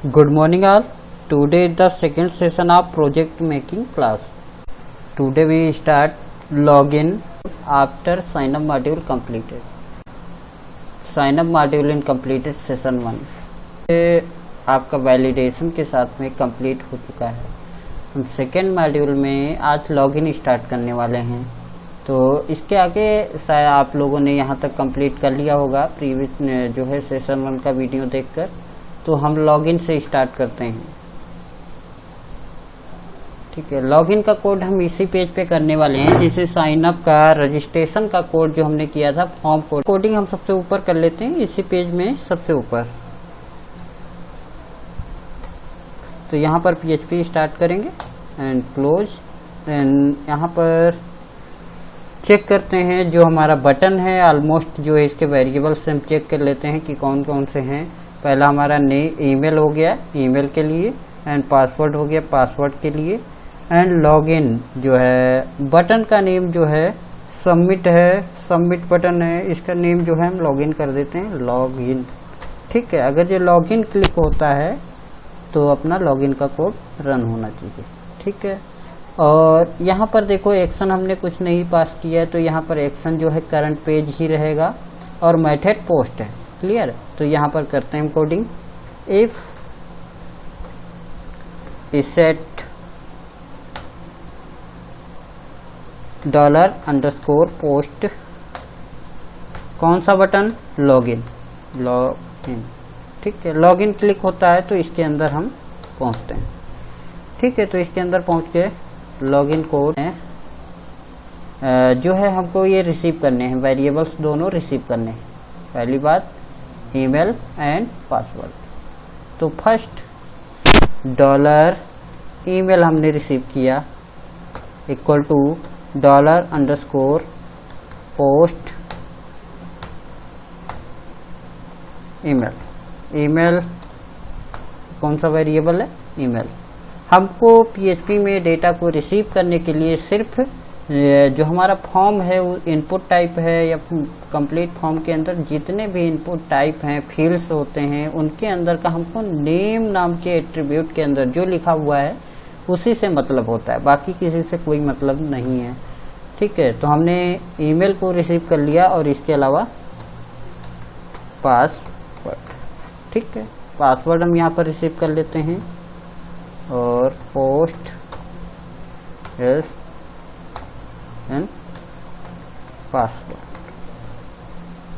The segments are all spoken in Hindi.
Good morning all. Today is the second session of project making class. Today we start login after sign up module completed. Sign up module in completed session 1. आपका वैलिडेशन के साथ में कंप्लीट हो चुका है। हम सेकेंड मॉड्यूल में आज लॉगिन स्टार्ट करने वाले हैं। तो इसके आगे शायद आप लोगों ने यहाँ तक कंप्लीट कर लिया होगा प्रीवियस जो है सेशन 1 का वीडियो देखकर। तो हम लॉगिन से स्टार्ट करते हैं। ठीक है, लॉगिन का कोड हम इसी पेज पे करने वाले हैं जिसे साइन अप का रजिस्ट्रेशन का कोड जो हमने किया था फॉर्म कोड। कोडिंग हम सबसे ऊपर कर लेते हैं इसी पेज में सबसे ऊपर। तो यहाँ पर PHP स्टार्ट करेंगे एंड क्लोज। एंड यहाँ पर चेक करते हैं जो हमारा बटन है ऑलमोस्ट जो है इसके वेरिएबल्स हम चेक कर लेते हैं कि कौन कौन से हैं। पहला हमारा ईमेल हो गया ईमेल के लिए, एंड पासवर्ड हो गया पासवर्ड के लिए, एंड लॉगिन जो है बटन का नेम जो है सबमिट है, सबमिट बटन है, इसका नेम जो है हम लॉगिन कर देते हैं लॉगिन। ठीक है, अगर जो लॉगिन क्लिक होता है तो अपना लॉगिन का कोड रन होना चाहिए। ठीक है, और यहाँ पर देखो एक्शन हमने कुछ नहीं पास किया है, तो यहाँ पर एक्शन जो है करंट पेज ही रहेगा और मेथड पोस्ट है। क्लियर, तो यहाँ पर करते हैं हम कोडिंग। इफ सेट $_पोस्ट कौन सा बटन, लॉगिन। लॉगिन ठीक है, लॉगिन क्लिक होता है तो इसके अंदर हम पहुंचते हैं। ठीक है, तो इसके अंदर पहुंच के लॉगिन कोड जो है हमको ये रिसीव करने हैं, वेरिएबल्स दोनों रिसीव करने हैं। पहली बात ईमेल एंड पासवर्ड। तो फर्स्ट $email हमने रिसीव किया इक्वल टू $_पोस्ट ईमेल। ईमेल कौन सा वेरिएबल है, ईमेल। हमको PHP में डेटा को रिसीव करने के लिए सिर्फ जो हमारा फॉर्म है वो इनपुट टाइप है, या कंप्लीट फॉर्म के अंदर जितने भी इनपुट टाइप हैं फील्ड्स होते हैं उनके अंदर का हमको नेम नाम के एट्रीब्यूट के अंदर जो लिखा हुआ है उसी से मतलब होता है, बाकी किसी से कोई मतलब नहीं है। ठीक है, तो हमने ईमेल को रिसीव कर लिया और इसके अलावा पासवर्ड। ठीक है, पासवर्ड हम यहाँ पर रिसीव कर लेते हैं और post yes and password.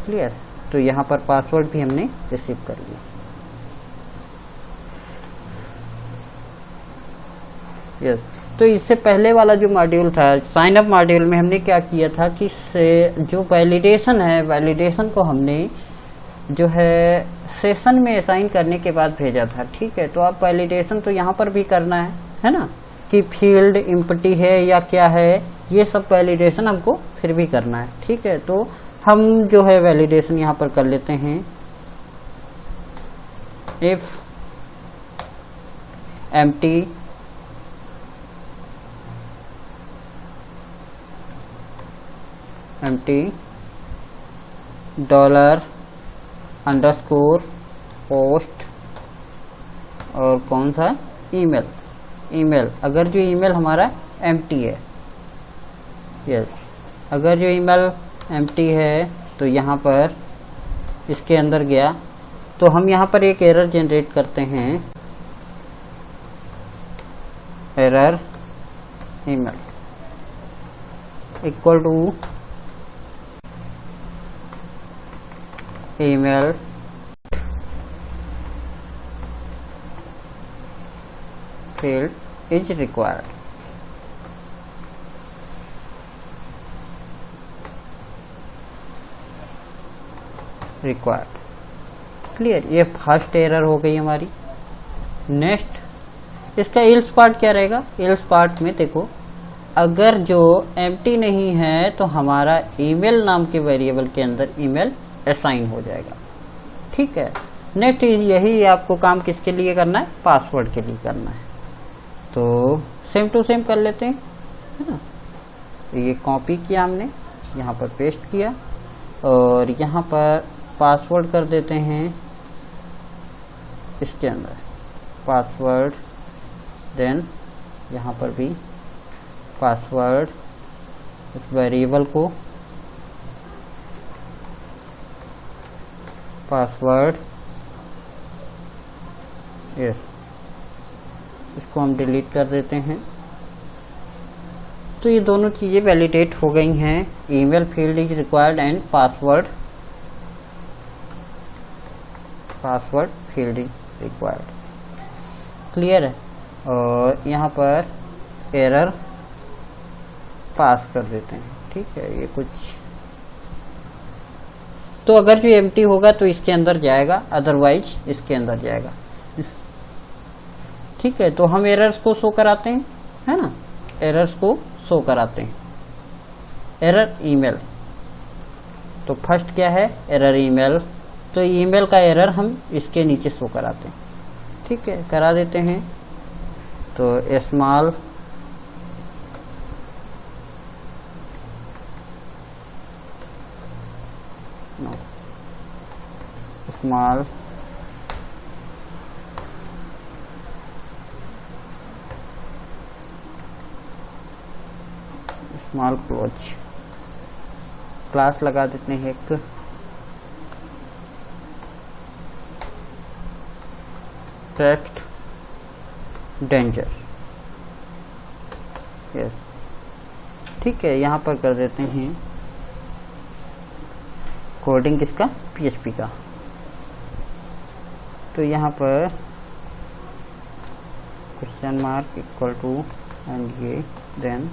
Clear, तो यहाँ पर पासवर्ड भी हमने रिसीव कर लिया। यस, तो इससे पहले वाला जो मॉड्यूल था साइन अप मॉड्यूल में हमने क्या किया था कि जो वैलिडेशन है वैलिडेशन को हमने जो है सेशन में असाइन करने के बाद भेजा था। ठीक है, तो अब वैलिडेशन तो यहाँ पर भी करना है ना, कि फील्ड एम्प्टी है या क्या है, ये सब वैलिडेशन हमको फिर भी करना है। ठीक है, तो हम जो है वैलिडेशन यहाँ पर कर लेते हैं। इफ एम्प्टी $_पोस्ट और कौन सा ईमेल। ईमेल अगर जो ईमेल हमारा एम्प्टी है, यस, अगर जो ईमेल एम्प्टी है तो यहाँ पर इसके अंदर गया तो हम यहाँ पर एक एरर जनरेट करते हैं, error email equal to email field is required. Clear, ये फर्स्ट एरर हो गई हमारी। नेक्स्ट इसका एल्स पार्ट क्या रहेगा। एल्स पार्ट में देखो अगर जो एम्प्टी नहीं है तो हमारा ईमेल नाम के वेरिएबल के अंदर ईमेल असाइन हो जाएगा। ठीक है, नेक्स्ट यही आपको काम किसके लिए करना है, पासवर्ड के लिए करना है। तो सेम टू सेम कर लेते हैं, है ना। ये कॉपी किया हमने, यहाँ पर पेस्ट किया और यहाँ पर पासवर्ड कर देते हैं इसके अंदर। पासवर्ड, देन यहाँ पर भी पासवर्ड, इस वेरिएबल को पासवर्ड, यस, इसको हम डिलीट कर देते हैं। तो ये दोनों चीज़ें वैलिडेट हो गई हैं। Email field is required and password field is required, clear है। और यहाँ पर एरर पास कर देते हैं, ठीक है। ये कुछ तो अगर जो एम्प्टी होगा तो इसके अंदर जाएगा, अदरवाइज इसके अंदर जाएगा, ठीक है। तो हम एरर्स को शो कराते हैं, है ना, एरर्स को शो कराते हैं। एरर ईमेल, तो फर्स्ट क्या है, एरर ईमेल। तो ईमेल का एरर हम इसके नीचे शो कराते हैं, ठीक है, करा देते हैं। तो स्मॉल स्मॉल क्लोज, क्लास लगा देते हैं एक, टेक्स्ट डेंजर, यस, ठीक है। यहाँ पर कर देते हैं कोडिंग किसका, PHP का। तो यहाँ पर question mark equal to and ये, देन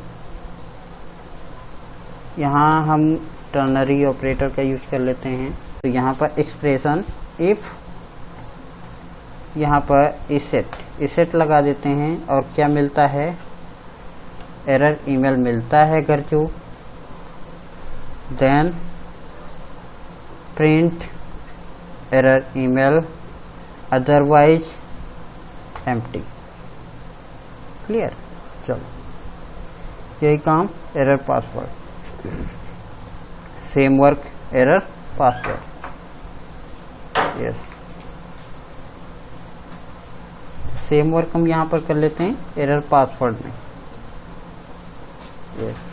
यहाँ हम टर्नरी ऑपरेटर का यूज कर लेते हैं। तो यहाँ पर एक्सप्रेशन इफ, यहाँ पर इसेट लगा देते हैं। और क्या मिलता है, एरर ईमेल मिलता है अगर जो, then print error email, otherwise empty, clear. चलो यही काम error password, same work error password, yes, same work हम यहाँ पर कर लेते हैं एरर पासवर्ड में, यस।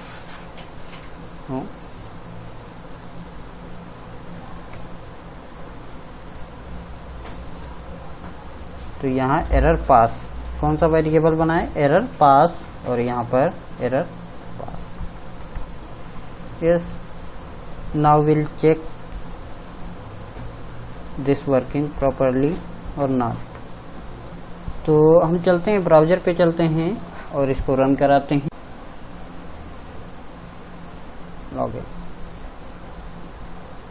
तो यहाँ एरर पास, कौन सा वेरिएबल बनाए, एरर पास, और यहाँ पर error pass, yes. Now will check this working properly और नॉट। तो हम चलते हैं ब्राउजर पे, चलते हैं और इसको रन कराते हैं। लॉगिन,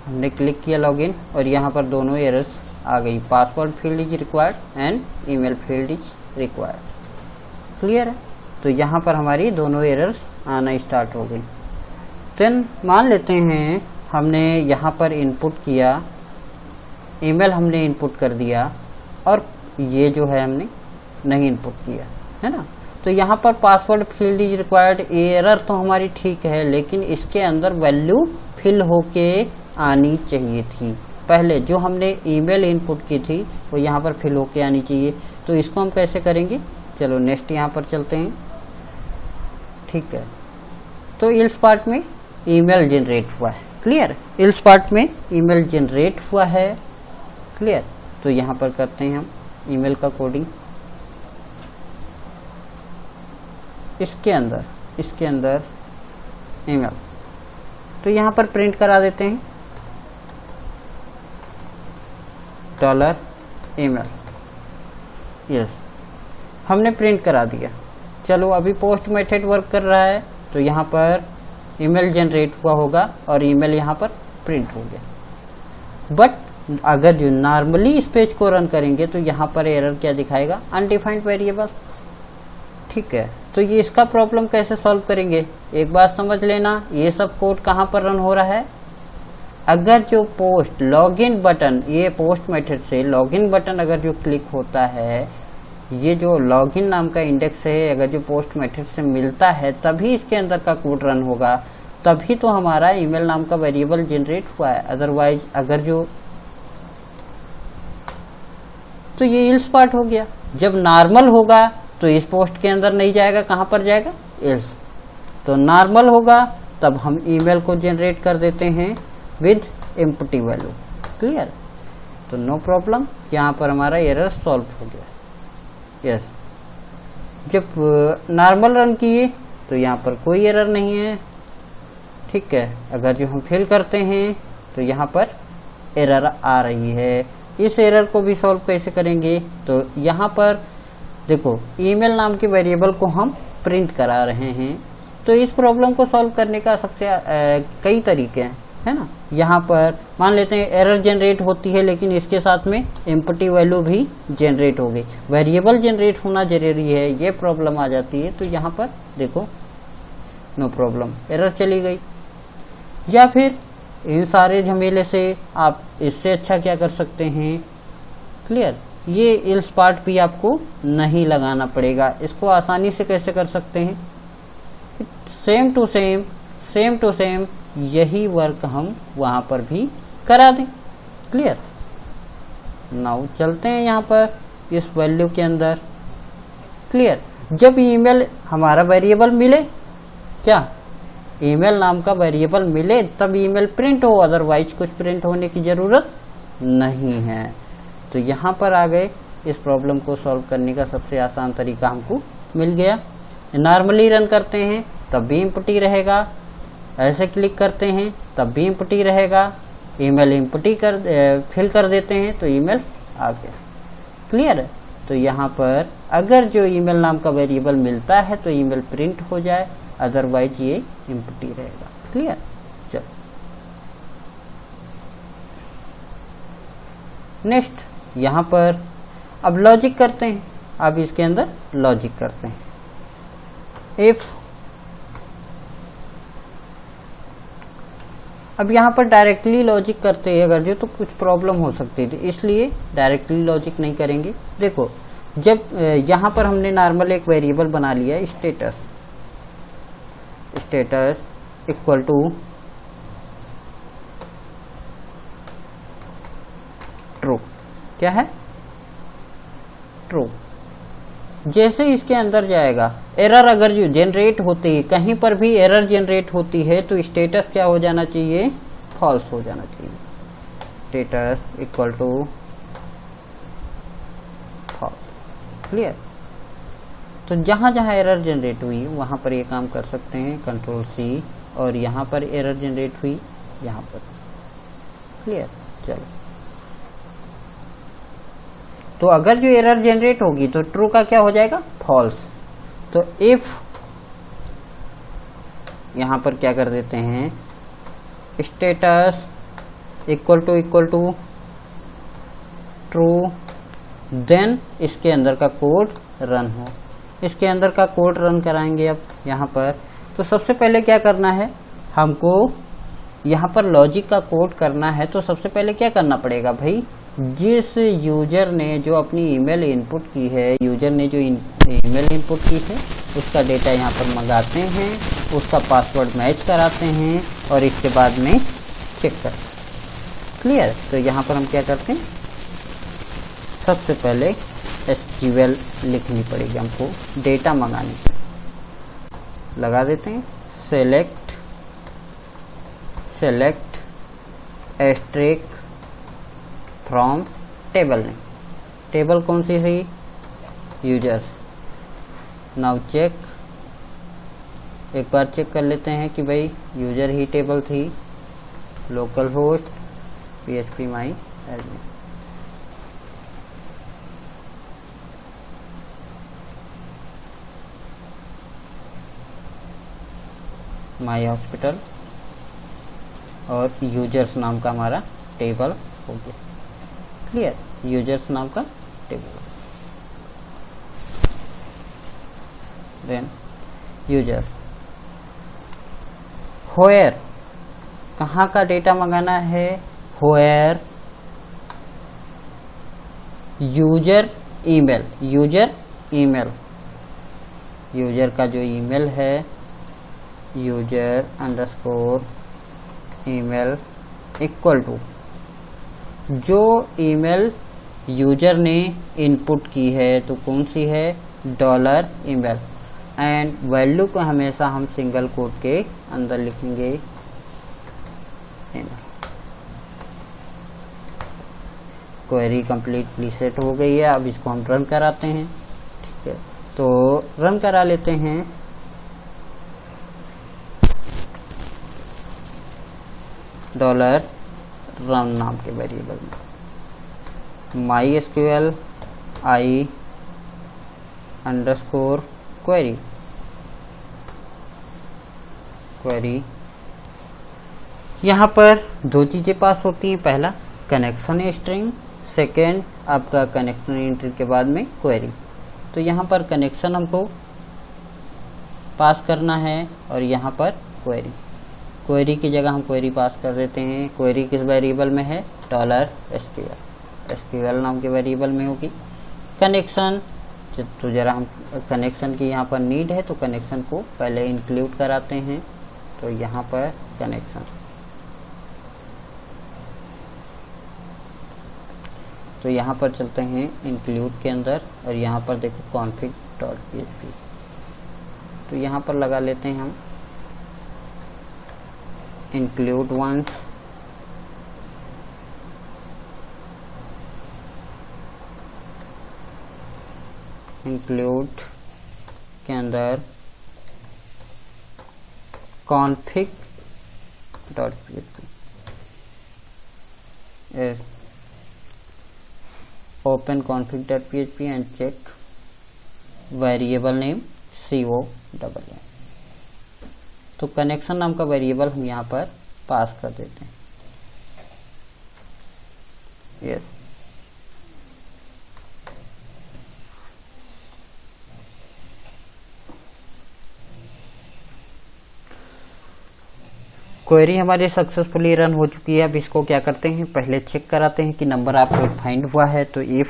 हमने क्लिक किया लॉगिन, और यहाँ पर दोनों एरर्स आ गई, password field is required and email field is required, clear है। तो यहाँ पर हमारी दोनों एरर्स आना स्टार्ट हो गई। देन मान लेते हैं हमने यहाँ पर इनपुट किया, ईमेल हमने इनपुट कर दिया, और ये जो है हमने नहीं इनपुट किया, है ना। तो यहाँ पर password field is required, error तो हमारी ठीक है, लेकिन इसके अंदर वैल्यू फिल होके आनी चाहिए थी। पहले जो हमने ईमेल इनपुट की थी वो यहाँ पर फिल होके आनी चाहिए। तो इसको हम कैसे करेंगे, चलो नेक्स्ट यहाँ पर चलते हैं, ठीक है। तो इल्स पार्ट में ईमेल जनरेट हुआ है, क्लियर। इल्स पार्ट में ईमेल जनरेट हुआ है, क्लियर। तो यहाँ पर करते हैं हम ईमेल का कोडिंग, इसके अंदर ईमेल। तो यहाँ पर प्रिंट करा देते हैं $email, यस, हमने प्रिंट करा दिया। चलो अभी पोस्ट मेथड वर्क कर रहा है, तो यहाँ पर ईमेल जनरेट हुआ होगा और ईमेल यहाँ पर प्रिंट हो गया। बट अगर जो नॉर्मली इस पेज को रन करेंगे तो यहाँ पर एरर क्या दिखाएगा, अनडिफाइंड वेरिएबल, ठीक है। तो ये इसका प्रॉब्लम कैसे सॉल्व करेंगे, एक बात समझ लेना, ये सब कोड कहाँ पर रन हो रहा है। अगर जो पोस्ट लॉगिन बटन, ये पोस्ट मेथड से लॉगिन बटन अगर जो क्लिक होता है, ये जो लॉगिन नाम का इंडेक्स है, अगर जो पोस्ट मेथड से मिलता है तभी इसके अंदर का कोड रन होगा, तभी तो हमारा ईमेल नाम का वेरिएबल जनरेट हुआ है। अदरवाइज अगर जो, तो ये इल्स पार्ट हो गया। जब नॉर्मल होगा तो इस पोस्ट के अंदर नहीं जाएगा, कहां पर जाएगा, एल्स। तो नॉर्मल होगा तब हम ईमेल को जनरेट कर देते हैं विद एम्प्टी वैल्यू। क्लियर? तो नो प्रॉब्लम, यहाँ पर हमारा एरर सॉल्व हो गया। यस, जब नॉर्मल रन किए तो यहाँ पर कोई एरर नहीं है। ठीक है, अगर जो हम फिल करते हैं तो यहाँ पर एरर आ रही है। इस एरर को भी सॉल्व कैसे करेंगे, तो यहाँ पर देखो ईमेल नाम के वेरिएबल को हम प्रिंट करा रहे हैं। तो इस प्रॉब्लम को सॉल्व करने का सबसे कई तरीके हैं, है ना। यहाँ पर मान लेते हैं एरर जनरेट होती है लेकिन इसके साथ में एम्प्टी वैल्यू भी जनरेट हो गई, वेरिएबल जनरेट होना जरूरी है, ये प्रॉब्लम आ जाती है। तो यहाँ पर देखो नो प्रॉब्लम, एरर चली गई। या फिर इन सारे झमेले से आप इससे अच्छा क्या कर सकते हैं, क्लियर, ये इल्स पार्ट भी आपको नहीं लगाना पड़ेगा। इसको आसानी से कैसे कर सकते हैं, सेम टू सेम यही वर्क हम वहां पर भी करा दें। क्लियर? नाउ चलते हैं यहाँ पर इस वैल्यू के अंदर। क्लियर? जब ईमेल हमारा वेरिएबल मिले, क्या ईमेल नाम का वेरिएबल मिले तब ईमेल प्रिंट हो, अदरवाइज कुछ प्रिंट होने की जरूरत नहीं है। तो यहाँ पर आ गए, इस प्रॉब्लम को सॉल्व करने का सबसे आसान तरीका हमको मिल गया। नॉर्मली रन करते हैं तब भी एम्प्टी रहेगा, ऐसे क्लिक करते हैं तब भी एम्प्टी रहेगा, ईमेल एम्प्टी फिल कर देते हैं तो ईमेल आ गया। क्लियर है? तो यहाँ पर अगर जो ईमेल नाम का वेरिएबल मिलता है तो ईमेल प्रिंट हो जाए, अदरवाइज ये एम्प्टी रहेगा। क्लियर? चलो नेक्स्ट यहाँ पर अब लॉजिक करते हैं। अब इसके अंदर लॉजिक करते हैं। इफ, अब यहाँ पर डायरेक्टली लॉजिक करते हैं अगर जो तो कुछ प्रॉब्लम हो सकती थी, इसलिए डायरेक्टली लॉजिक नहीं करेंगे। देखो जब यहाँ पर हमने नॉर्मल एक वेरिएबल बना लिया status, status equal to true, क्या है, ट्रू। जैसे इसके अंदर जाएगा, एरर अगर जो जनरेट होती है, कहीं पर भी एरर जनरेट होती है तो स्टेटस क्या हो जाना चाहिए, फॉल्स हो जाना चाहिए। Status equal to false. Clear? तो जहां जहां एरर जनरेट हुई वहां पर ये काम कर सकते हैं, कंट्रोल सी, और यहाँ पर एरर जनरेट हुई यहाँ पर। क्लियर? चलो, तो अगर जो एरर जनरेट होगी तो ट्रू का क्या हो जाएगा, फॉल्स। तो इफ यहां पर क्या कर देते हैं, status equal to true, then इसके अंदर का कोड रन हो। इसके अंदर का कोड रन कराएंगे अब यहाँ पर। तो सबसे पहले क्या करना है, हमको यहाँ पर लॉजिक का कोड करना है। तो सबसे पहले क्या करना पड़ेगा भाई, जिस यूजर ने जो अपनी ईमेल इनपुट की है, यूजर ने जो ईमेल इनपुट की है उसका डेटा यहाँ पर मंगाते हैं, उसका पासवर्ड मैच कराते हैं और इसके बाद में चेक करते हैं। क्लियर? तो यहाँ पर हम क्या करते हैं, सबसे पहले SQL लिखनी पड़ेगी हमको डेटा मंगाने की। लगा देते हैं select asterisk from table name. Table कौन सी है, यूजर्स। नाउ चेक, एक बार चेक कर लेते हैं कि भाई यूजर ही टेबल थी। लोकल होस्ट PHP माई एडमिन। माई हॉस्पिटल और यूजर्स नाम का हमारा टेबल हो गया। क्लियर? यूजर्स नाम का टेबल, देन यूजर्स, व्हेयर, कहाँ का डेटा मंगाना है, व्हेयर यूजर ईमेल, यूजर का जो ईमेल है, user underscore email equal to जो ईमेल यूजर ने इनपुट की है तो कौन सी है, डॉलर ईमेल। एंड वैल्यू को हमेशा हम सिंगल कोट के अंदर लिखेंगे ईमेल। क्वेरी कंप्लीटली सेट हो गई है। अब इसको हम रन कराते हैं। ठीक है, तो रन करा लेते हैं। डॉलर रन नाम के वेरिएबल में MySQL I अंडरस्कोर क्वेरी यहाँ पर दो चीजें पास होती हैं। पहला कनेक्शन स्ट्रिंग, सेकेंड आपका कनेक्शन एंट्री के बाद में क्वेरी। तो यहाँ पर कनेक्शन हमको पास करना है और यहाँ पर क्वेरी की जगह हम क्वेरी पास कर देते हैं। क्वेरी किस वेरिएबल में है, डॉलर SQL नाम के वेरिएबल में होगी। कनेक्शन तो जरा हम कनेक्शन की यहाँ पर नीड है तो कनेक्शन को पहले इंक्लूड कराते हैं। तो यहाँ पर कनेक्शन, तो यहाँ पर चलते हैं इंक्लूड के अंदर और यहाँ पर देखो config.php। तो यहाँ पर लगा लेते हैं हम इंक्लूड वंस, इंक्लूड के अंदर config.php, open config.php and check variable name CO. तो कनेक्शन नाम का वेरिएबल हम यहाँ पर पास कर देते हैं। यस, क्वेरी हमारी सक्सेसफुली रन हो चुकी है। अब इसको क्या करते हैं, पहले चेक कराते हैं कि नंबर आपको फाइंड हुआ है। तो if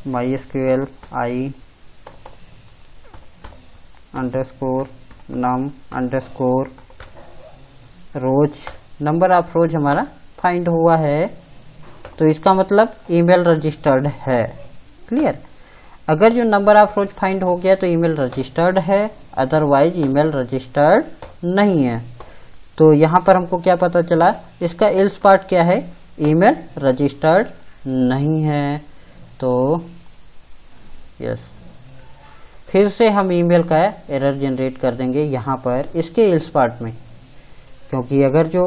MySQL I underscore num underscore rows, number of rows हमारा फाइंड हुआ है। तो इसका मतलब ईमेल रजिस्टर्ड है। क्लियर। अगर जो नंबर ऑफ रोज फाइंड हो गया तो ईमेल रजिस्टर्ड है, अदरवाइज ईमेल रजिस्टर्ड नहीं है। तो यहाँ पर हमको क्या पता चला, इसका एल्स पार्ट क्या है, ईमेल रजिस्टर्ड नहीं है। तो यस, फिर से हम ईमेल का एरर जनरेट कर देंगे यहाँ पर इसके एल्स पार्ट में, क्योंकि अगर जो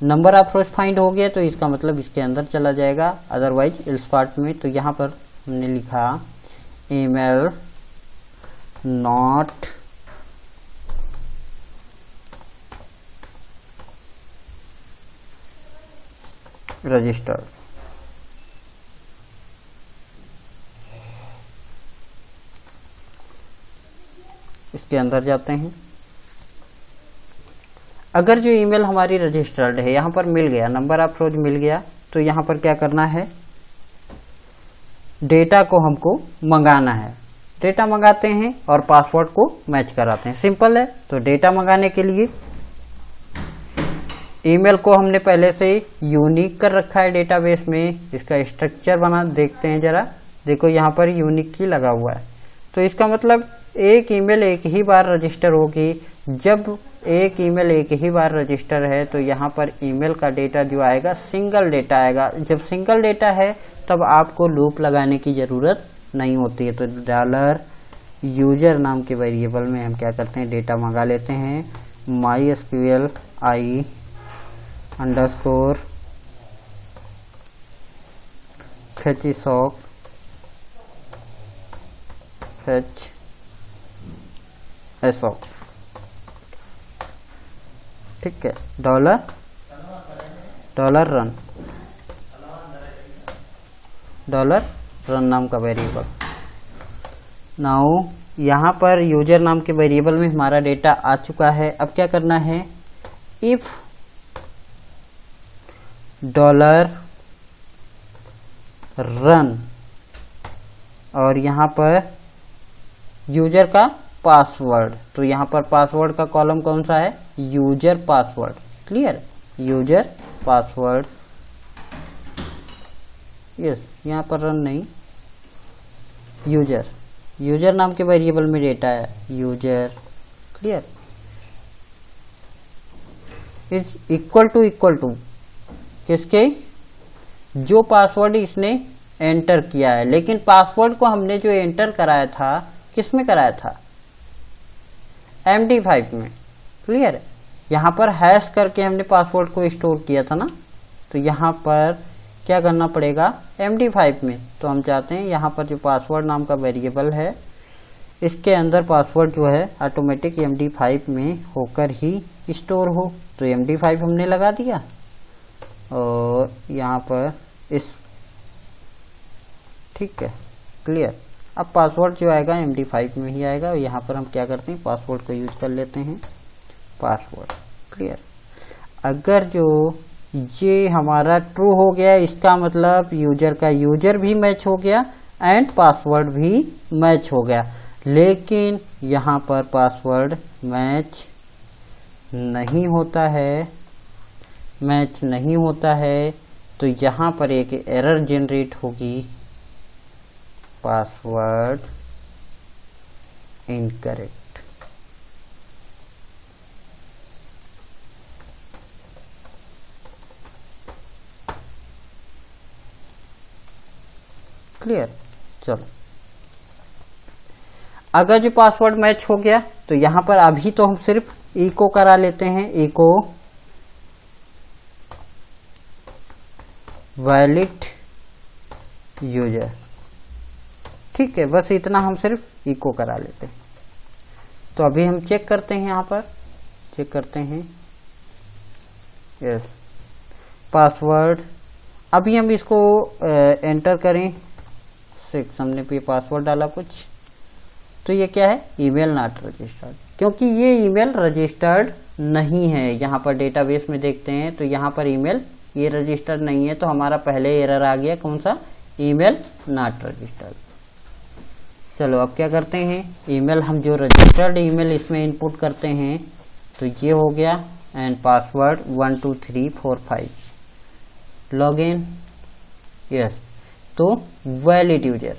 नंबर ऑफ रोज फाइंड हो गया तो इसका मतलब इसके अंदर चला जाएगा, अदरवाइज एल्स पार्ट में। तो यहाँ पर हमने लिखा ईमेल नॉट रजिस्टर्ड। इसके अंदर जाते हैं। अगर जो ईमेल हमारी रजिस्टर्ड है, यहाँ पर मिल गया, नंबर ऑफ रोज मिल गया, तो यहाँ पर क्या करना है, डेटा को हमको मंगाना है। डेटा मंगाते हैं और पासवर्ड को मैच कराते हैं। सिंपल है। तो डेटा मंगाने के लिए ईमेल को हमने पहले से यूनिक कर रखा है डेटाबेस में। इसका स्ट्रक्चर बना देखते हैं जरा। देखो यहाँ पर यूनिक की लगा हुआ है। तो इसका मतलब एक ईमेल एक ही बार रजिस्टर होगी। जब एक ईमेल एक ही बार रजिस्टर है तो यहाँ पर ईमेल का डेटा जो आएगा सिंगल डेटा आएगा। जब सिंगल डेटा है तब आपको लूप लगाने की जरूरत नहीं होती है। तो डॉलर यूजर नाम के वेरिएबल में हम क्या करते हैं, डेटा मंगा लेते हैं। MySQL I underscore fetch sock fetch sock। ठीक है, डॉलर रन नाम का वेरिएबल। नाउ यहाँ पर यूजर नाम के वेरिएबल में हमारा डेटा आ चुका है। अब क्या करना है, इफ डॉलर रन और यहाँ पर यूजर का पासवर्ड। तो यहाँ पर पासवर्ड का कॉलम कौन सा है, user password. Clear, user password yes, यहाँ पर रन नहीं, यूजर नाम के वेरिएबल में डेटा है user. Clear, is equal to किसके, जो पासवर्ड इसने एंटर किया है। लेकिन पासवर्ड को हमने जो एंटर कराया था किस में कराया था, MD5 में। क्लियर, यहाँ पर हैश करके हमने पासवर्ड को स्टोर किया था ना, तो यहाँ पर क्या करना पड़ेगा, MD5 में। तो हम चाहते हैं यहाँ पर जो पासवर्ड नाम का वेरिएबल है इसके अंदर पासवर्ड जो है ऑटोमेटिक MD5 में होकर ही स्टोर हो। तो MD5 हमने लगा दिया और यहाँ पर इस, ठीक है। क्लियर, अब पासवर्ड जो आएगा MD5 में ही आएगा। और यहाँ पर हम क्या करते हैं, पासवर्ड को यूज कर लेते हैं, पासवर्ड। क्लियर, अगर जो ये हमारा ट्रू हो गया इसका मतलब यूजर का यूजर भी मैच हो गया एंड पासवर्ड भी मैच हो गया। लेकिन यहाँ पर पासवर्ड मैच नहीं होता है, तो यहाँ पर एक एरर जनरेट होगी, पासवर्ड इनकरेक्ट। क्लियर, चलो अगर जो पासवर्ड मैच हो गया तो यहाँ पर अभी तो हम सिर्फ इको करा लेते हैं, इको वैलिड यूजर। ठीक है, बस इतना हम सिर्फ इको करा लेते हैं। तो अभी हम चेक करते हैं, यहाँ पर चेक करते हैं, यस पासवर्ड। अभी हम इसको एंटर करें, हमने पे पासवर्ड डाला कुछ, तो ये क्या है, ईमेल नॉट रजिस्टर्ड, क्योंकि ये ईमेल रजिस्टर्ड नहीं है। यहाँ पर डेटाबेस में देखते हैं तो यहाँ पर ईमेल ये रजिस्टर्ड नहीं है, तो हमारा पहले एरर आ गया, कौन सा, ईमेल नॉट रजिस्टर्ड। चलो अब क्या करते हैं, ईमेल हम जो रजिस्टर्ड ईमेल इसमें इनपुट करते हैं, तो ये हो गया एंड पासवर्ड 1 2 3 4 5 लॉगिन, यस। तो वैलिड यूजर,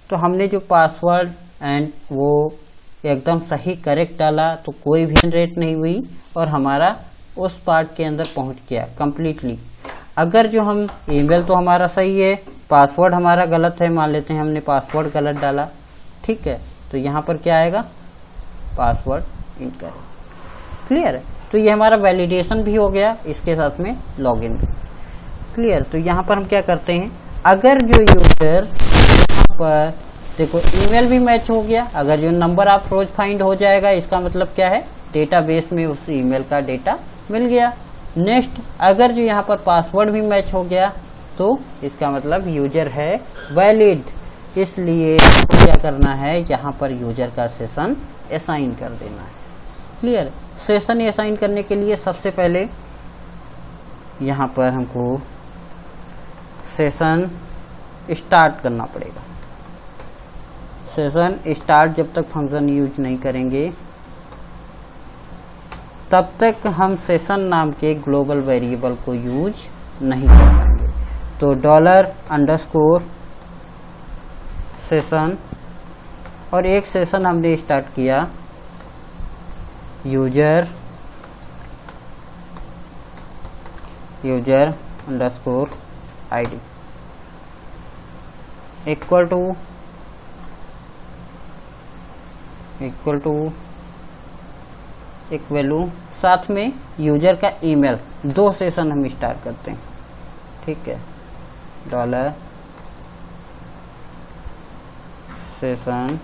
तो हमने जो पासवर्ड एंड वो एकदम सही करेक्ट डाला, तो कोई भी जनरेट नहीं हुई और हमारा उस पार्ट के अंदर पहुंच गया कंप्लीटली। अगर जो हम ईमेल तो हमारा सही है, पासवर्ड हमारा गलत है, मान लेते हैं हमने पासवर्ड गलत डाला, ठीक है, तो यहाँ पर क्या आएगा, पासवर्ड इनकरेक्ट। क्लियर है, तो ये हमारा वैलिडेशन भी हो गया, इसके साथ में लॉगिन भी। क्लियर, तो यहाँ पर हम क्या करते हैं, अगर जो यूजर पर देखो ईमेल भी मैच हो गया, अगर जो नंबर आप रोज फाइंड हो जाएगा, इसका मतलब क्या है, डेटाबेस में उस ईमेल का डेटा मिल गया। नेक्स्ट, अगर जो यहाँ पर पासवर्ड भी मैच हो गया, तो इसका मतलब यूजर है वैलिड। इसलिए क्या करना है, यहाँ पर यूजर का सेशन असाइन कर देना है। क्लियर, सेशन असाइन करने के लिए सबसे पहले यहाँ पर हमको सेशन स्टार्ट करना पड़ेगा। सेशन स्टार्ट जब तक फंक्शन यूज नहीं करेंगे तब तक हम सेशन नाम के ग्लोबल वेरिएबल को यूज नहीं कर पाएंगे। तो $_ सेशन, और एक सेशन हमने स्टार्ट किया यूजर _ID इक्वल टू एक वैल्यू, साथ में यूजर का ईमेल। 2 सेशन हम स्टार्ट करते हैं, ठीक है, $सेशन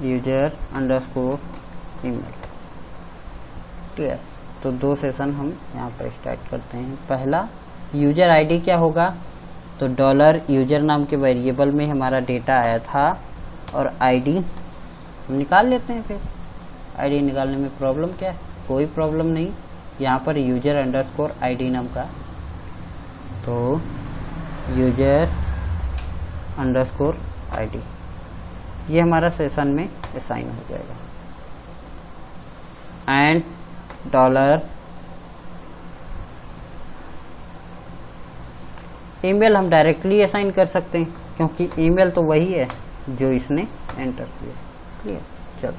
यूजर _email। क्लियर, तो 2 सेशन हम यहाँ पर स्टार्ट करते हैं। पहला यूजर आईडी क्या होगा, तो $यूजर नाम के वेरिएबल में हमारा डेटा आया था और आईडी हम निकाल लेते हैं। फिर आईडी निकालने में प्रॉब्लम क्या है, कोई प्रॉब्लम नहीं। यहाँ पर यूजर _ID नाम का, तो यूजर _ID ये हमारा सेशन में असाइन हो जाएगा। एंड ईमेल हम डायरेक्टली असाइन कर सकते हैं, क्योंकि ईमेल तो वही है जो इसने एंटर किया। क्लियर। चलो,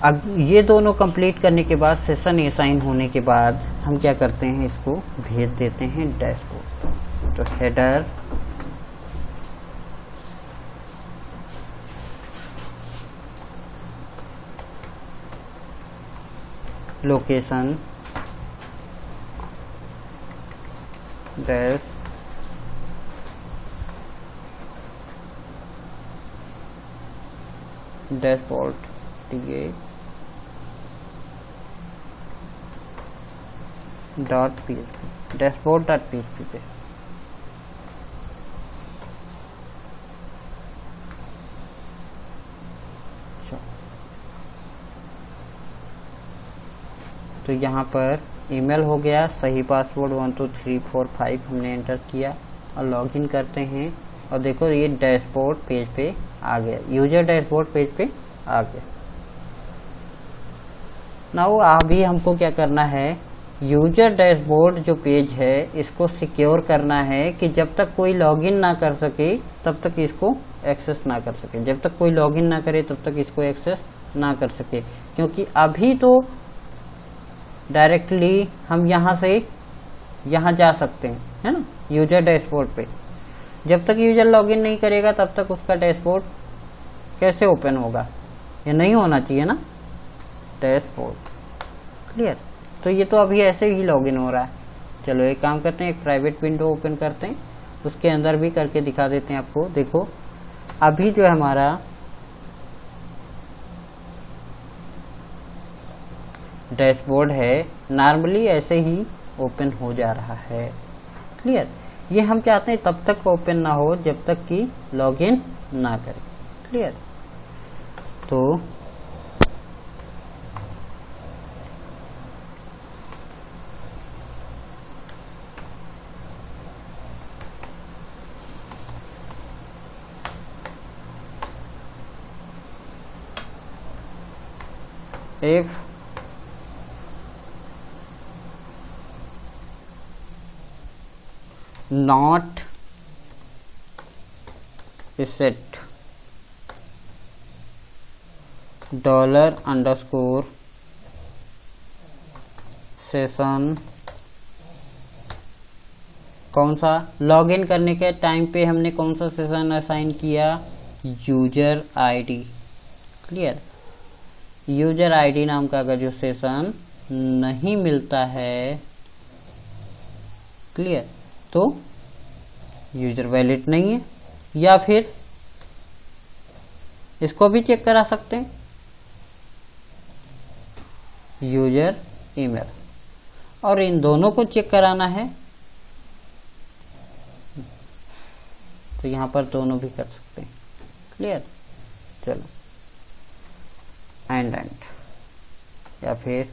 अब ये दोनों कंप्लीट करने के बाद, सेशन असाइन होने के बाद हम क्या करते हैं, इसको भेज देते हैं डैशबोर्ड। तो header location dash dashboard dot PHP, dashboard dot PHP पे। तो यहाँ पर ईमेल हो गया, सही पासवर्ड 12345 हमने एंटर किया और लॉगिन करते हैं। और देखो ये डैशबोर्ड पेज पे आ गया, यूजर डैशबोर्ड पेज पे आ गया। नाउ अभी हमको क्या करना है, यूजर डैशबोर्ड जो पेज है इसको सिक्योर करना है कि जब तक कोई लॉगिन ना कर सके तब तक इसको एक्सेस ना कर सके, जब तक कोई लॉगिन ना करे तब तक इसको एक्सेस ना कर सके। क्योंकि अभी तो डायरेक्टली हम यहाँ से यहाँ जा सकते हैं, है ना, यूजर डैशबोर्ड पे। जब तक यूजर लॉगिन नहीं करेगा तब तक उसका डैशबोर्ड कैसे ओपन होगा, ये नहीं होना चाहिए ना डैशबोर्ड। क्लियर। तो ये तो अभी ऐसे ही लॉगिन हो रहा है। चलो एक काम करते हैं, एक प्राइवेट विंडो ओपन करते हैं, उसके अंदर भी करके दिखा देते हैं आपको। देखो अभी जो है हमारा डैशबोर्ड है, नॉर्मली ऐसे ही ओपन हो जा रहा है। क्लियर। ये हम चाहते हैं तब तक ओपन ना हो जब तक कि लॉगिन ना करें। क्लियर। तो if not set $_ सेशन, कौन सा लॉगिन करने के टाइम पे हमने कौन सा सेशन असाइन किया, user ID. Clear. User ID नाम का अगर जो सेशन नहीं मिलता है, क्लियर, तो यूजर वैलिड नहीं है। या फिर इसको भी चेक करा सकते हैं, यूजर ईमेल, और इन दोनों को चेक कराना है तो यहां पर दोनों भी कर सकते हैं। क्लियर। चलो एंड या फिर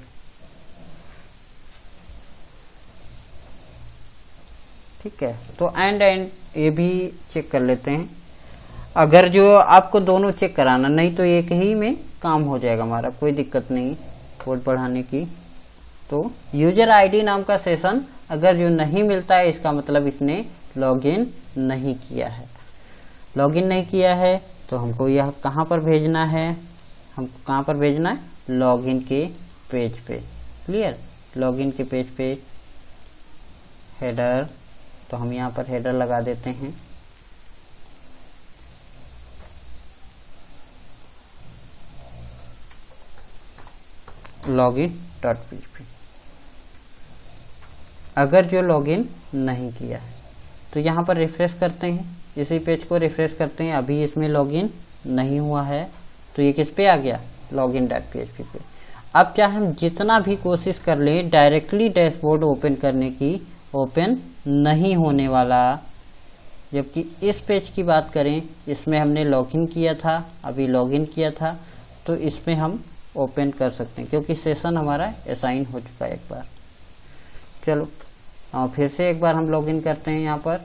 ठीक है, तो एंड ये भी चेक कर लेते हैं। अगर जो आपको दोनों चेक कराना, नहीं तो एक ही में काम हो जाएगा हमारा, कोई दिक्कत नहीं कोड बढ़ाने की। तो यूजर आईडी नाम का सेशन अगर जो नहीं मिलता है, इसका मतलब इसने लॉगिन नहीं किया है। लॉगिन नहीं किया है तो हमको यह कहाँ पर भेजना है, हमको कहाँ पर भेजना है, लॉगिन के पेज पे। क्लियर। लॉगिन के पेज पे हेडर, तो हम यहाँ पर हेडर लगा देते हैं। Login dot PHP. अगर जो लॉगिन नहीं किया है तो यहाँ पर रिफ्रेश करते हैं, इसी पेज को रिफ्रेश करते हैं। अभी इसमें लॉगिन नहीं हुआ है तो ये किस पे आ गया, लॉगिन डॉट पीएचपी पे। अब चाहे हम जितना भी कोशिश कर लें डायरेक्टली डैशबोर्ड ओपन करने की, ओपन नहीं होने वाला। जबकि इस पेज की बात करें, इसमें हमने लॉगिन किया था, अभी लॉगिन किया था, तो इसमें हम ओपन कर सकते हैं क्योंकि सेशन हमारा असाइन हो चुका है एक बार। चलो फिर से एक बार हम लॉगिन करते हैं यहाँ पर,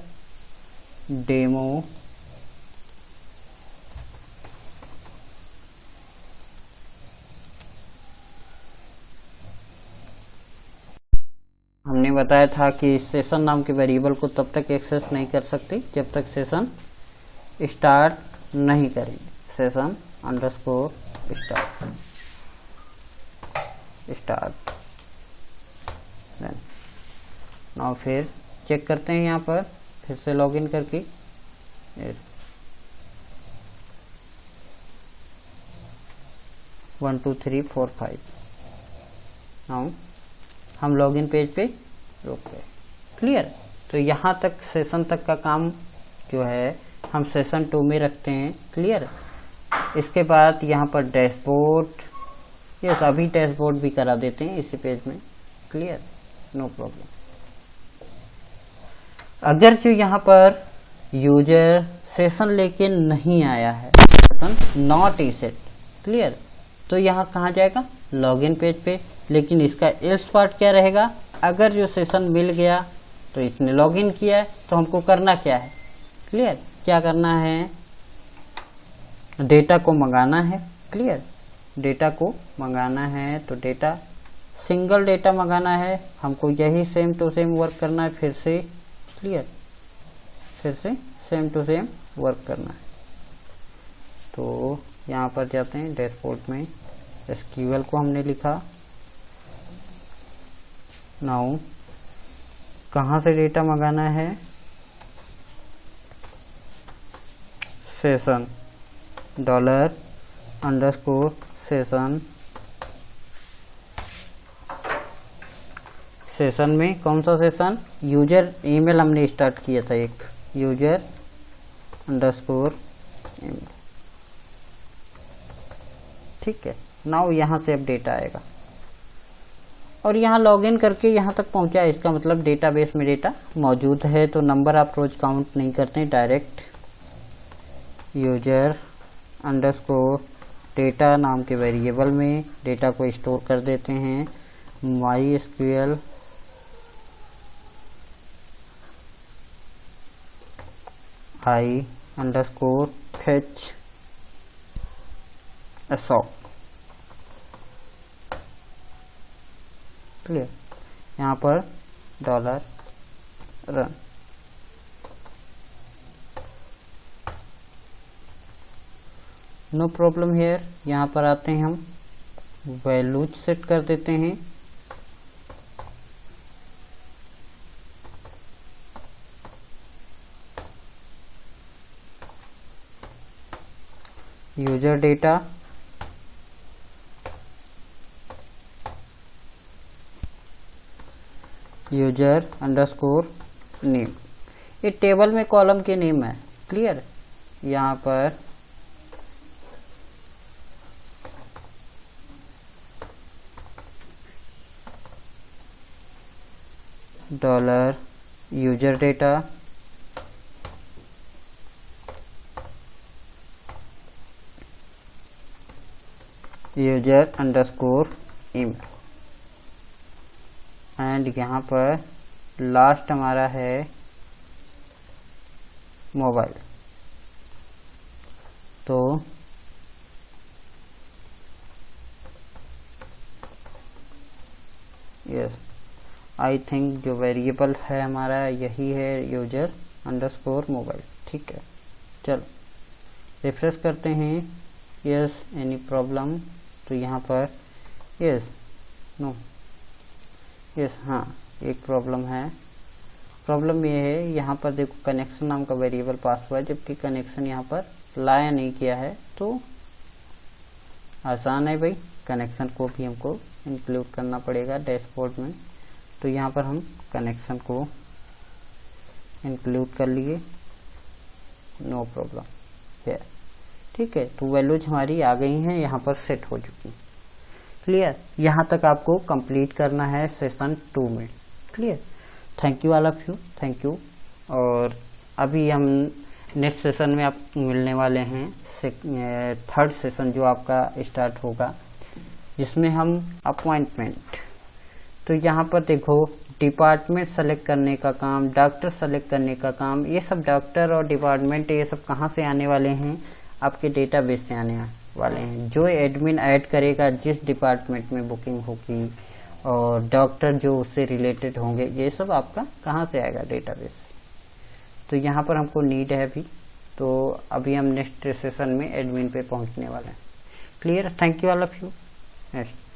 डेमो हमने बताया था कि सेशन नाम के वेरिएबल को तब तक एक्सेस नहीं कर सकते जब तक सेशन स्टार्ट नहीं करेंगे। सेशन अंडरस्कोर स्टार्ट नाउ फिर चेक करते हैं यहाँ पर फिर से लॉगिन करके 1 2 3 4 5। नाउ हम लॉगिन पेज पे रुक गए। क्लियर। तो यहाँ तक सेशन तक का काम जो है हम सेशन 2 में रखते हैं। क्लियर। इसके बाद यहाँ पर डैशबोर्ड, यस अभी डैशबोर्ड भी करा देते हैं इसी पेज में। Clear, no problem. अगर जो यहाँ पर यूजर सेशन लेके नहीं आया है, सेशन नॉट इसेट, क्लियर, तो यहाँ कहाँ जाएगा, लॉगिन पेज पे। लेकिन इसका एल्स पार्ट क्या रहेगा, अगर जो सेशन मिल गया तो इसने लॉगिन किया है तो हमको करना क्या है, क्लियर, क्या करना है, डेटा को मंगाना है। क्लियर, डेटा को मंगाना है तो डेटा सिंगल डेटा मंगाना है हमको, यही सेम टू सेम वर्क करना है फिर से। क्लियर, फिर से सेम टू सेम वर्क करना है। तो यहाँ पर जाते हैं डैशबोर्ड में, एसक्यूएल को हमने लिखा। नाउ कहाँ से डेटा मंगाना है, सेशन $_ सेशन, सेशन में कौन सा सेशन, यूजर ईमेल हमने स्टार्ट किया था एक, यूजर अंडरस्कोर ईमेल। ठीक है। नाउ यहाँ से अब डेटा आएगा और यहाँ लॉगिन करके यहाँ तक पहुँचा है, इसका मतलब डेटाबेस में डेटा मौजूद है। तो नंबर आप रोज काउंट नहीं करते, डायरेक्ट यूजर अंडरस्कोर डेटा नाम के वेरिएबल में डेटा को स्टोर कर देते हैं। MySQL I_fetch assoc। क्लियर, यहाँ पर $run। No problem hair. यहाँ पर आते हैं हम वैल्यूज सेट कर देते हैं। User data, user underscore name, ये टेबल में कॉलम के नेम है। क्लियर, यहाँ पर $user data, user underscore email, and यहाँ पर लास्ट हमारा है मोबाइल। तो यस आई थिंक जो वेरिएबल है हमारा यही है, यूजर अंडरस्कोर मोबाइल। ठीक है, चलो रिफ्रेश करते हैं। यस, एनी प्रॉब्लम, तो यहाँ पर यस, नो, यस, हाँ एक प्रॉब्लम है। प्रॉब्लम ये है, यहाँ पर देखो कनेक्शन नाम का वेरिएबल पास हुआ है, जबकि कनेक्शन यहाँ पर लाया नहीं किया है। तो आसान है भाई, कनेक्शन को भी हमको इंक्लूड करना पड़ेगा डैशबोर्ड में। तो यहाँ पर हम कनेक्शन को इंक्लूड कर लिए, नो प्रॉब्लम है। ठीक है, तो वैल्यूज हमारी आ गई हैं, यहाँ पर सेट हो चुकी हैं। क्लियर, यहाँ तक आपको कंप्लीट करना है सेशन 2 में। Clear, thank you all of you, thank you. और अभी हम नेक्स्ट सेशन में आप मिलने वाले हैं, 3rd सेशन जो आपका स्टार्ट होगा, जिसमें हम अपॉइंटमेंट, तो यहाँ पर देखो डिपार्टमेंट सेलेक्ट करने का काम, डॉक्टर सेलेक्ट करने का काम, ये सब डॉक्टर और डिपार्टमेंट ये सब कहाँ से आने वाले हैं, आपके डेटाबेस से आने वाले हैं। जो एडमिन ऐड करेगा जिस डिपार्टमेंट में बुकिंग होगी और डॉक्टर जो उससे रिलेटेड होंगे, ये सब आपका कहाँ से आएगा, डेटाबेस से। तो यहाँ पर हमको नीड है अभी, तो अभी हम नेक्स्ट सेशन में एडमिन पे पहुँचने वाले हैं। Clear? Thank you all of you. Next.